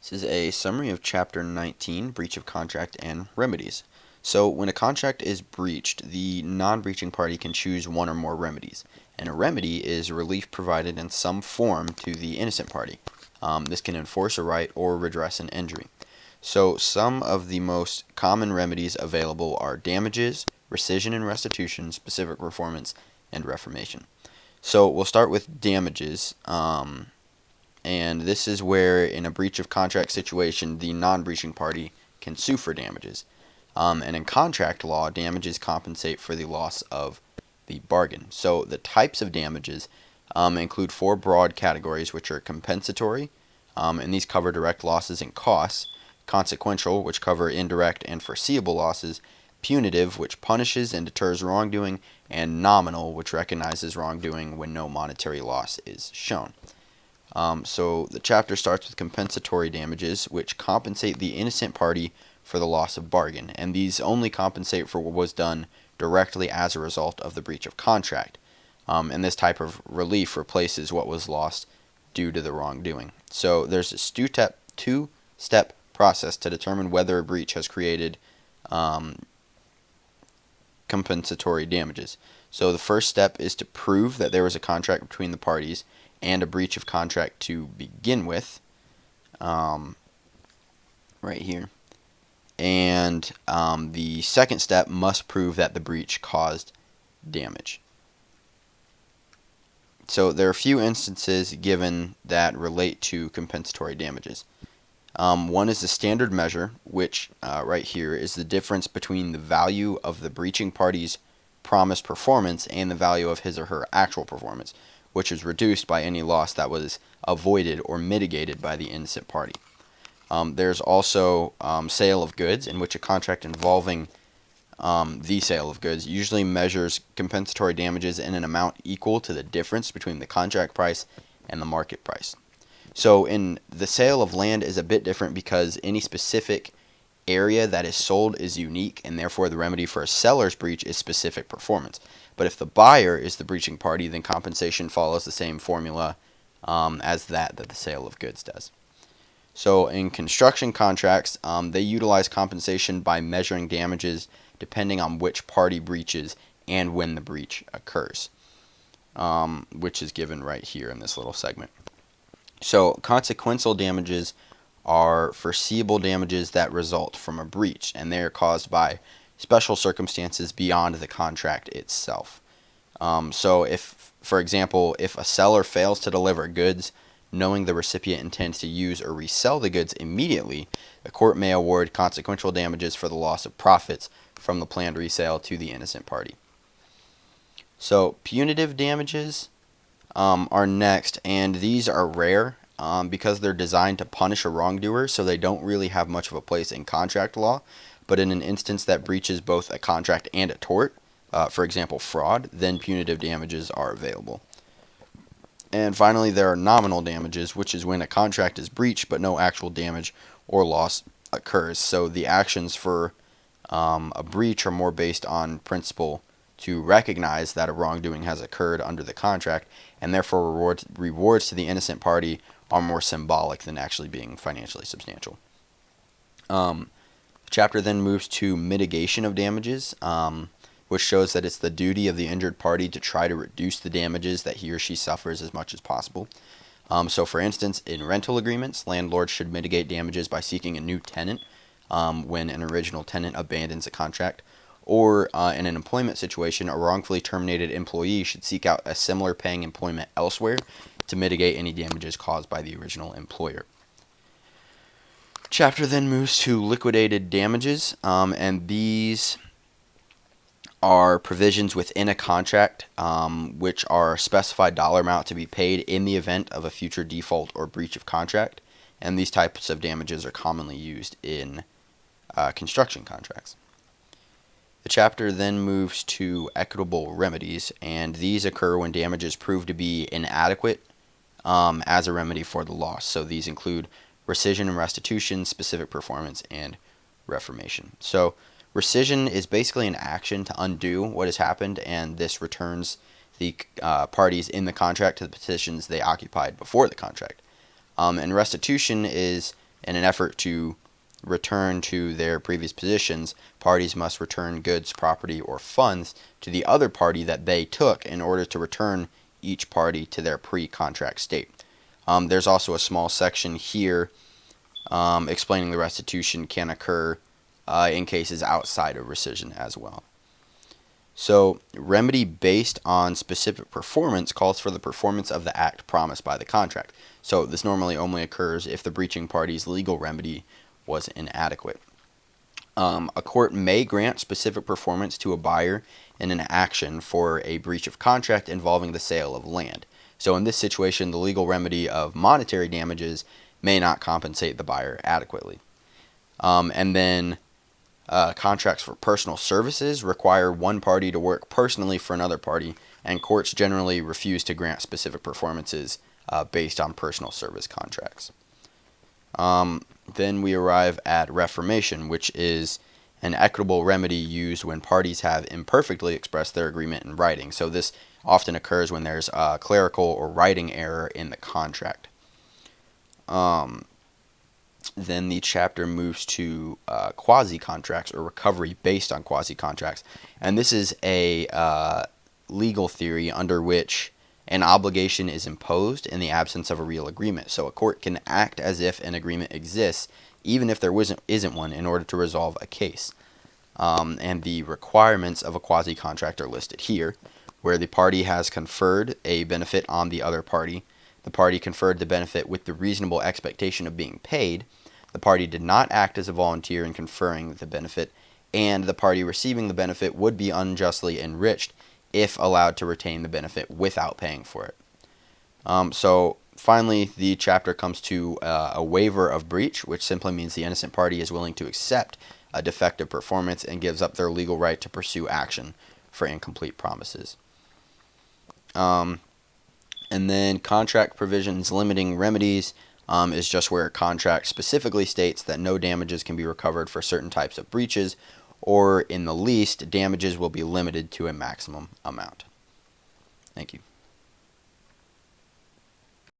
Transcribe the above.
This is a summary of Chapter 19, Breach of Contract and Remedies. So, when a contract is breached, the non-breaching party can choose one or more remedies. And a remedy is relief provided in some form to the innocent party. This can enforce a right or redress an injury. So, some of the most common remedies available are damages, rescission and restitution, specific performance, and reformation. So, we'll start with damages. And this is where, in a breach of contract situation, the non-breaching party can sue for damages. And in contract law, damages compensate for the loss of the bargain. So the types of damages include four broad categories, which are compensatory, and these cover direct losses and costs; consequential, which cover indirect and foreseeable losses; punitive, which punishes and deters wrongdoing; and nominal, which recognizes wrongdoing when no monetary loss is shown. So the chapter starts with compensatory damages, which compensate the innocent party for the loss of bargain, and these only compensate for what was done directly as a result of the breach of contract. And this type of relief replaces what was lost due to the wrongdoing. So there's a two-step process to determine whether a breach has created compensatory damages. So the first step is to prove that there was a contract between the parties and a breach of contract to begin with, right here. And the second step must prove that the breach caused damage. So there are a few instances given that relate to compensatory damages. One is the standard measure, which right here is the difference between the value of the breaching party's promised performance and the value of his or her actual performance, which is reduced by any loss that was avoided or mitigated by the innocent party. There's also sale of goods, in which a contract involving the sale of goods usually measures compensatory damages in an amount equal to the difference between the contract price and the market price. So in the sale of land is a bit different because any specific area that is sold is unique, and therefore the remedy for a seller's breach is specific performance. But if the buyer is the breaching party, then compensation follows the same formula as that the sale of goods does. So in construction contracts, they utilize compensation by measuring damages depending on which party breaches and when the breach occurs, which is given right here in this little segment. So consequential damages are foreseeable damages that result from a breach, and they are caused by special circumstances beyond the contract itself. So if, for example, if a seller fails to deliver goods knowing the recipient intends to use or resell the goods immediately, the court may award consequential damages for the loss of profits from the planned resale to the innocent party. So punitive damages are next, and these are rare because they're designed to punish a wrongdoer, so they don't really have much of a place in contract law. But in an instance that breaches both a contract and a tort, for example fraud, then punitive damages are available. And finally, there are nominal damages, which is when a contract is breached but no actual damage or loss occurs. So the actions for a breach are more based on principle to recognize that a wrongdoing has occurred under the contract, and therefore rewards to the innocent party are more symbolic than actually being financially substantial. The chapter then moves to mitigation of damages, which shows that it's the duty of the injured party to try to reduce the damages that he or she suffers as much as possible. So for instance, in rental agreements, landlords should mitigate damages by seeking a new tenant when an original tenant abandons a contract. Or in an employment situation, a wrongfully terminated employee should seek out a similar paying employment elsewhere to mitigate any damages caused by the original employer. Chapter then moves to liquidated damages, and these are provisions within a contract which are a specified dollar amount to be paid in the event of a future default or breach of contract, and these types of damages are commonly used in construction contracts. The chapter then moves to equitable remedies, and these occur when damages prove to be inadequate as a remedy for the loss. So these include rescission and restitution, specific performance, and reformation. So rescission is basically an action to undo what has happened, and this returns the parties in the contract to the positions they occupied before the contract. And restitution is In an effort to return to their previous positions, parties must return goods, property, or funds to the other party that they took in order to return each party to their pre-contract state. There's also a small section here explaining the restitution can occur in cases outside of rescission as well. So, remedy based on specific performance calls for the performance of the act promised by the contract. So, this normally only occurs if the breaching party's legal remedy was inadequate. A court may grant specific performance to a buyer in an action for a breach of contract involving the sale of land. So, in this situation, the legal remedy of monetary damages may not compensate the buyer adequately. And then contracts for personal services require one party to work personally for another party, and courts generally refuse to grant specific performances based on personal service contracts. Then we arrive at reformation, which is an equitable remedy used when parties have imperfectly expressed their agreement in writing. So this often occurs when there's a clerical or writing error in the contract. Then the chapter moves to quasi-contracts, or recovery based on quasi-contracts. And this is a legal theory under which an obligation is imposed in the absence of a real agreement. So a court can act as if an agreement exists, even if there isn't one, in order to resolve a case. And the requirements of a quasi-contract are listed here, where the party has conferred a benefit on the other party. The party conferred the benefit with the reasonable expectation of being paid. The party did not act as a volunteer in conferring the benefit, and the party receiving the benefit would be unjustly enriched if allowed to retain the benefit without paying for it. So finally, the chapter comes to a waiver of breach, which simply means the innocent party is willing to accept a defective performance and gives up their legal right to pursue action for incomplete promises. And then contract provisions limiting remedies is just where a contract specifically states that no damages can be recovered for certain types of breaches, or in the least, damages will be limited to a maximum amount. Thank you.